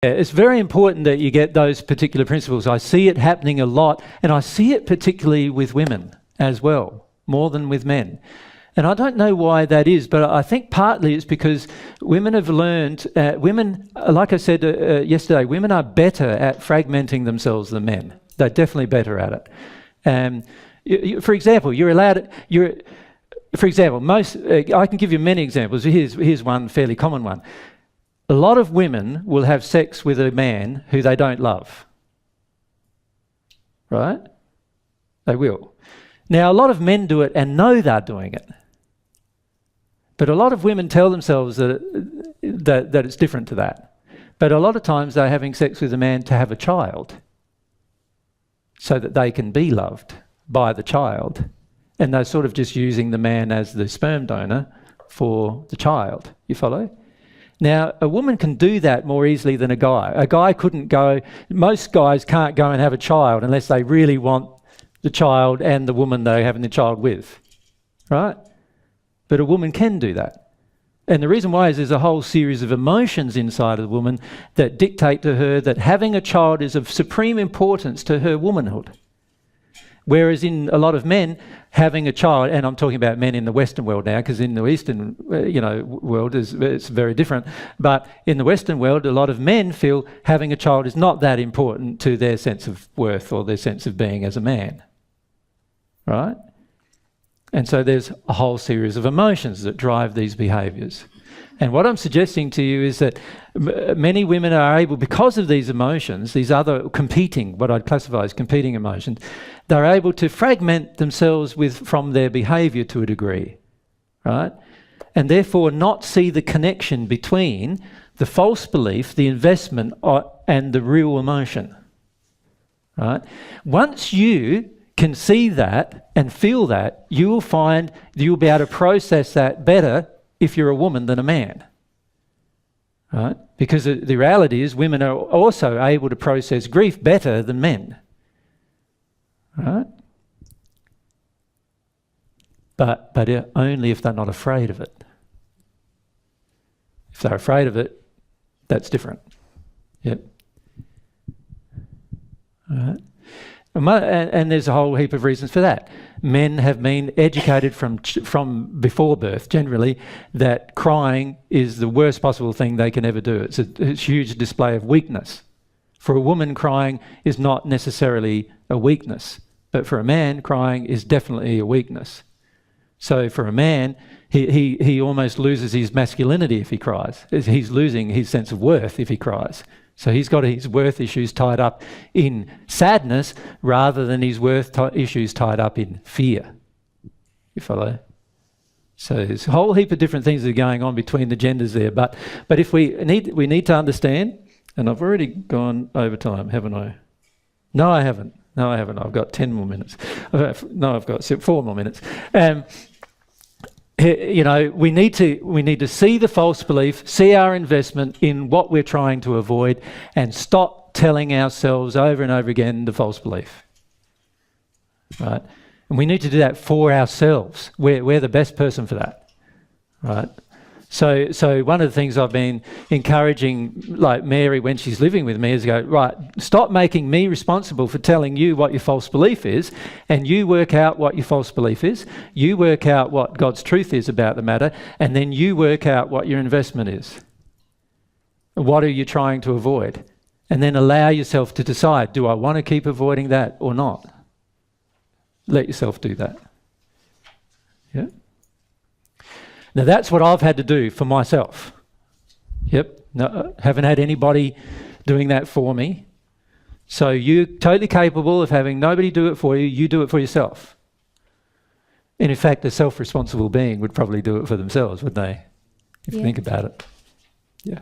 It's very important that you get those particular principles. I see it happening a lot, and I see it particularly with women as well, more than with men. And I don't know why that is, but I think partly it's because women have learned, like I said yesterday, women are better at fragmenting themselves than men. They're definitely better at it. For example, I can give you many examples. Here's one fairly common one. A lot of women will have sex with a man who they don't love. Right? They will. Now, a lot of men do it and know they're doing it. But a lot of women tell themselves that it's different to that. But a lot of times they're having sex with a man to have a child so that they can be loved by the child. And they're sort of just using the man as the sperm donor for the child. You follow? Now, a woman can do that more easily than a guy. A guy couldn't go, most guys can't go and have a child unless they really want the child and the woman they're having the child with, right? But a woman can do that. And the reason why is there's a whole series of emotions inside of the woman that dictate to her that having a child is of supreme importance to her womanhood. Whereas in a lot of men, having a child, and I'm talking about men in the Western world now, because in the Eastern world it's very different, but in the Western world, a lot of men feel having a child is not that important to their sense of worth or their sense of being as a man, right? And so there's a whole series of emotions that drive these behaviours. And what I'm suggesting to you is that many women are able, because of these emotions, these other competing, what I'd classify as competing emotions, they're able to fragment themselves from their behaviour to a degree, right? And therefore not see the connection between the false belief, the investment, and the real emotion, right? Once you can see that and feel that, you will find you'll be able to process that better if you're a woman than a man, right? Because the reality is women are also able to process grief better than men, right? But only if they're not afraid of it. If they're afraid of it, that's different. Yep. All right. And there's a whole heap of reasons for that. Men have been educated from before birth, generally, that crying is the worst possible thing they can ever do. It's a huge display of weakness. For a woman, crying is not necessarily a weakness, but for a man, crying is definitely a weakness. So for a man, he almost loses his masculinity if he cries. He's losing his sense of worth if he cries. So he's got his worth issues tied up in sadness rather than his worth issues tied up in fear. You follow? So there's a whole heap of different things that are going on between the genders there. But if we need to understand, and I've already gone over time, haven't I? No, I haven't. I've got 10 more minutes. No, I've got 4 more minutes. We need to see the false belief, see our investment in what we're trying to avoid, and stop telling ourselves over and over again the false belief. Right? And we need to do that for ourselves. We're the best person for that. Right? So one of the things I've been encouraging, like Mary when she's living with me, is go, right, stop making me responsible for telling you what your false belief is, and you work out what your false belief is, you work out what God's truth is about the matter, and then you work out what your investment is. What are you trying to avoid? And then allow yourself to decide, do I want to keep avoiding that or not? Let yourself do that. Yeah? Now that's what I've had to do for myself. Yep, no, haven't had anybody doing that for me. So you're totally capable of having nobody do it for you, you do it for yourself. And in fact, a self-responsible being would probably do it for themselves, wouldn't they? If you think about it. Yeah.